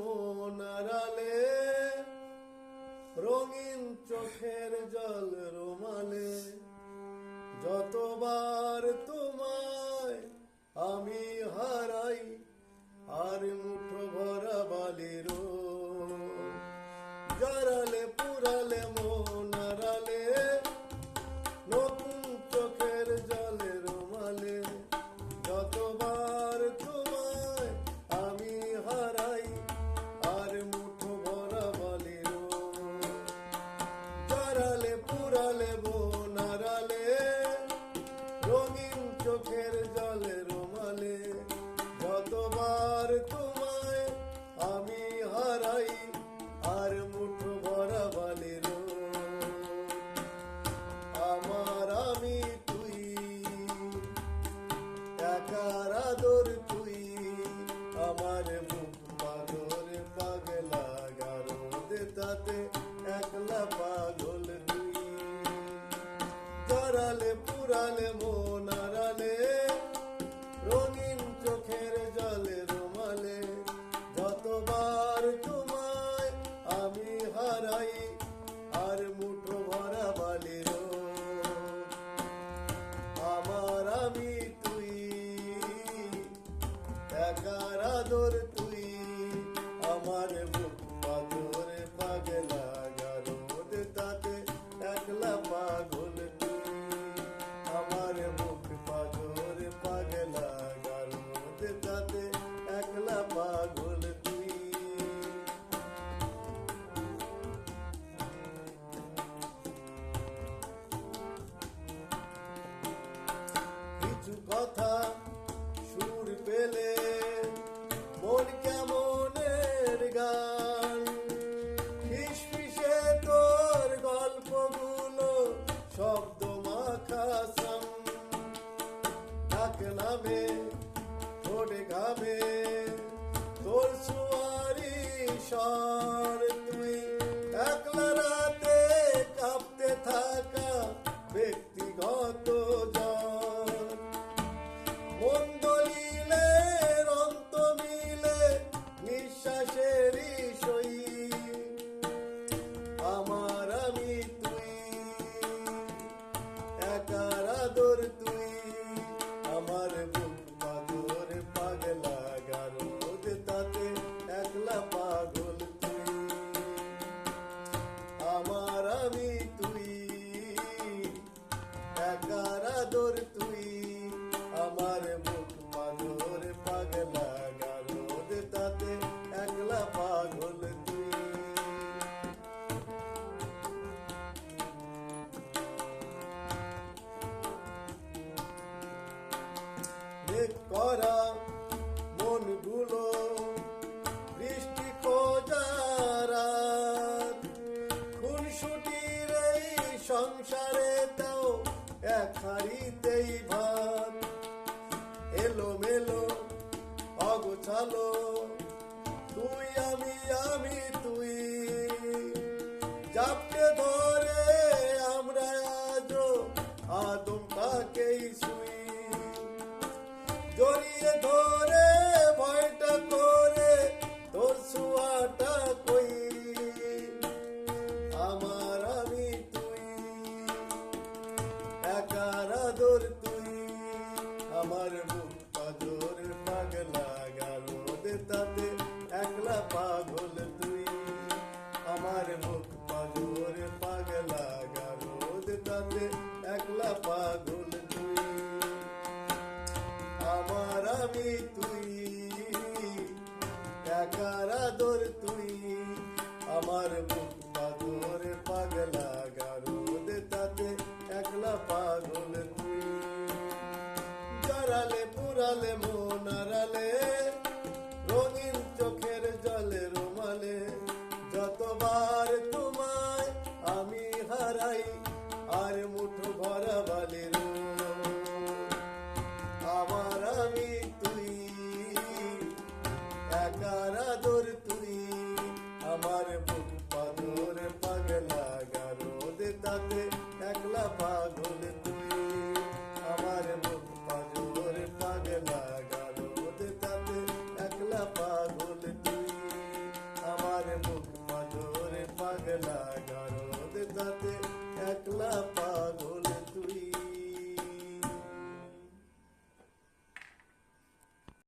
মন আড়ালে, রঙিন চোখের জল রোমালে, যতবার তোমায় আমি হারাই আর মুঠো ভরা বালির জড়ালে পুরালে মন আড়ালে, নতুন চোখের জলে রোমালে, যতবার তোমায় আমি হারাই আর মুঠো ভরা বালির জড়ালে পুরালে মন আড়ালে, রঙিন চোখের জলে রোমালে, যতবার তোমায় আমি হারাই আর মুঠো ভরা বালির আমার আমি তুই, একার আদর তুই, আমার বুক পাগল পাগলা গারদ তাতে একলা পাগল তুই, জড়ালে পুরালে মন আড়ালে, রঙিন চোখের জলে রোমালে, যতবার তোমায় আমি হারাই আর মুঠো ভরা বালির আমার আমি তুই, একার আদর তুই, আমার বুক পাগল পাগলা গারদ তাতে একলা পাগল তুই, আমার বুক পাগল পাগলা গারদ তাতে একলা পাগল তুই। কিছু কথা সুর পেলে মন কেমনের গান, ফিসফিসে তোর গল্পগুলো শব্দ মাখা সাম, ডাক নামে ঠোঁটে ঘামে তোর সুয়ারি স্বর, তুই একলা রাতে কাঁপতে থাকা ব্যক্তিগত জ্বর, মন দলিলে অন্ত মিলে নিঃশ্বাসেরই সই, আমার আমি তুই, একার আদর তুই, আমার বুক পাগল পাগলা গারদ তাতে একলা পাগল তুই, আমার আমি তুই, একার আদর তুই, আমার বুক পাগল পাগলা গারদ তাতে একলা পাগল তুই। করা মনগুলো বৃষ্টি খোঁজারাত, খুনসুটির এই সংসারে তাও এক হাড়িতেই ভাত, এলো মেলো অগোছালো তুই আমি আমি তুই, জাপটে ধরে আমরা আজও আদমটাকেই শুই, জড়িয়ে ধরে ভয়টা করে তোর ছোঁয়াটা কই, আমার আমি তুই, একার আদর তুই, আমার বুক পাগল পাগলা গারদ তাতে একলা পাগল তুই, আমার বুক পাগল পাগলা গারদ তাতে একলা পাগল তুই, আমার আমি তুই, একার আদর তুই, আমার বুক পাগল পাগলা গারদ তাতে একলা পাগল তুই, জড়ালে পুরালে মন আড়ালে, রঙিন চোখের জলে রোমালে, যতবার তোমায় আমি হারাই আর মুঠো ভরা বালির আমার আমি তুই, একার আদর তুই, আমার বুক পাগল পাগলা গারদ তাতে একলা পাগল তুই, আমার বুক পাগল পাগলা একলা পাগল